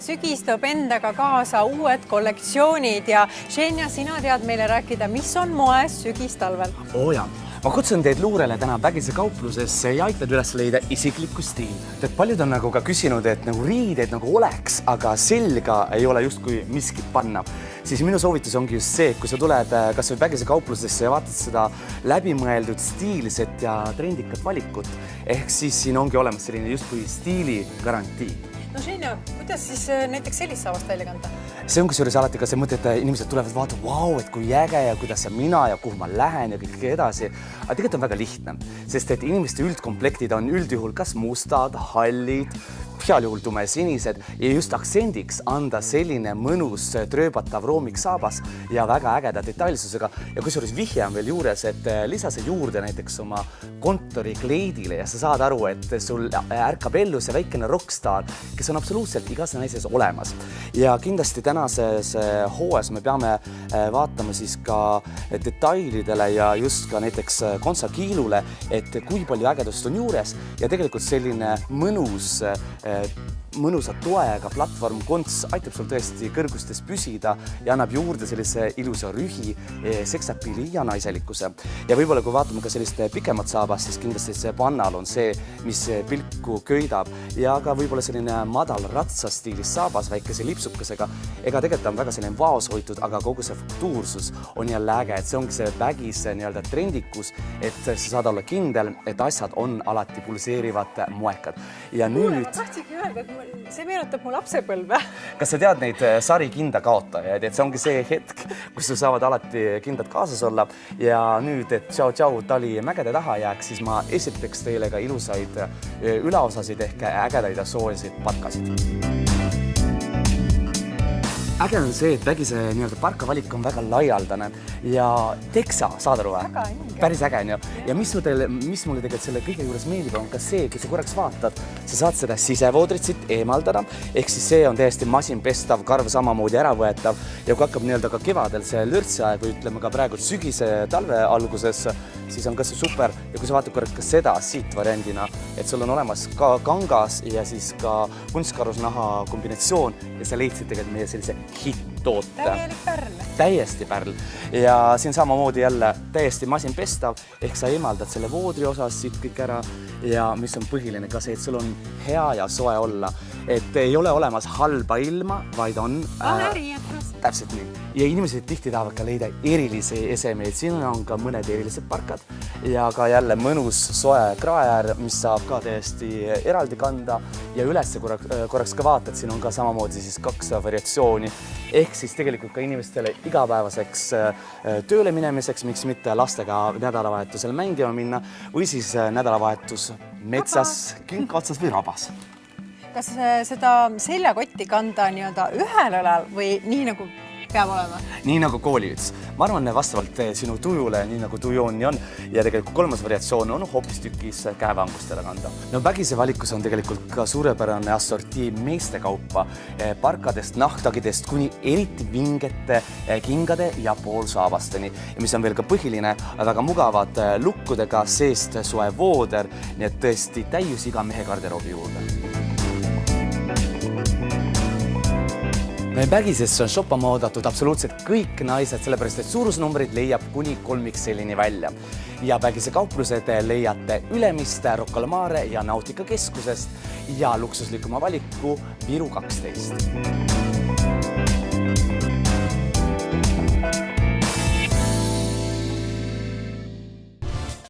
sügis toob endaga kaasa uued kollektsioonid ja Xenia, sina tead meile rääkida, mis on moes sügistalvel? Jaa. Ma kutsun teid luurele täna Pägise kauplusesse ja aitad üles leida isiklikku stiil. Paljud on nagu ka küsinud, et nagu riideid nagu oleks, aga selga ei ole justkui miskit panna. Siis minu soovitus ongi just see, kui sa tuled kas või Pägise kauplusesse ja vaatad seda läbimõeldud stiilset ja trendikat valikut, ehk siis siin ongi olemas selline justkui stiili garantii. No Xenia, kuidas siis näiteks sellist saavast välja kanda? See on kusjuures alati ka see mõte, et inimesed tulevad vaatama, vau, et kui äge ja kuidas see mina ja kuhu ma lähen ja kõik edasi. Aga tegelikult on väga lihtne, sest et inimeste üldkomplektid on üldjuhul kas mustad, hallid, heal juhul tumesinised ja just aktsendiks anda selline mõnus trööbatav roomiksaabas ja väga ägeda detailsusega. Ja kusjuures vihje on veel juures, et lisa see juurde näiteks oma kontori kleidile ja sa saad aru, et sul ärkab ellu see väikene rockstar, kes on absoluutselt igas naises olemas. Ja kindlasti tänases hooes me peame vaatama siis ka detailidele ja just ka näiteks kontsakiilule, et kui palju ägedust on juures ja tegelikult selline mõnusa toega platvorm konts aitab sul tõesti kõrgustes püsida ja annab juurde sellise ilusa rühi, seksapili ja naiselikkuse. Ja võib-olla kui vaatame ka sellist pikemat saabast, siis kindlasti see pannal on see, mis pilku köidab ja ka võib-olla selline madal ratsastiilis saabas väikese lipsukesega. Ega tegelikult on väga selline vaos hoitud, aga kogu see faktuursus on jälle äge, et see ongi see Pägise nii-öelda trendikus, et sa saad olla kindel, et asjad on alati pulseerivad moekad. Ja nüüd... Ma tahtsingi öelda, et see meenutab mu lapsepõlve. Kas sa tead neid sari kinda kaotajaid, et see ongi see hetk, kus sul saavad alati kindad kaasas olla ja nüüd, et tšau tali mägede taha jääks, siis ma esiteks teile ka ilusaid üleosasid ehk ägedaid ja soojasid parkasid. Äge on see, et Pägise nii-öelda parkavalik on väga laialdane ja teksa, saad aru? Päris äge on ju. Ja mis mulle tegelikult selle kõige juures meeldib on ka see, kui sa korraks vaatad, sa saad seda sisevoodrit siit eemaldada, ehk siis see on täiesti masinpestav, karv samamoodi äravõetav ja kui hakkab nii-öelda ka kevadel see lörtsaeg või ütleme ka praegu sügise talve alguses, siis on ka see super ja kui sa vaatad korraks ka seda siit variandina, et sul on olemas ka kangas ja siis ka kunstkarusnaha kombinatsioon ja sa leidsid tegelikult meie sellise hitt-toote. Täielik pärl. Täiesti pärl. Ja siin samamoodi jälle täiesti masinpestav, ehk sa eemaldad selle voodri osas siit kõik ära ja mis on põhiline ka see, et sul on hea ja soe olla. Et ei ole olemas halba ilma, vaid on... Täpselt nii. Ja inimesed tihti tahavad ka leida erilisi esemeid. Siin on ka mõned erilised parkad ja ka jälle mõnus soe kraeäär, mis saab ka täiesti eraldi kanda ja üles korraks ka vaatad, siin on ka samamoodi siis 2 variatsiooni. Ehk siis tegelikult ka inimestele igapäevaseks tööle minemiseks, miks mitte lastega nädalavahetusel mängima minna või siis nädalavahetus metsas, künkaotsas või rabas. Kas seda seljakotti kanda nii-öelda ühel õlal või nii nagu peab olema? Nii nagu kooliüts. Ma arvan, vastavalt sinu tujule, nii nagu tujooni on ja tegelikult 3. variatsioon on hoopistükis käevangustele kanda. No Pägise valikus on tegelikult ka suurepärane assortii meestekaupa parkadest, nahktagidest kuni eriti vingete kingade ja poolsaabasteni. Ja mis on veel ka põhiline, väga mugavad lukkudega seest soe vooder, nii et tõesti täius iga mehe garderoobi juurde. Pägisesse on shoppama oodatud absoluutselt kõik naised, sellepärast et suurusnumbrid leiab kuni 3XL-ini välja. Ja Pägise kauplused leiate Ülemiste, Rocca al Mare ja Nautica keskusest ja luksuslikuma valiku Viru 12.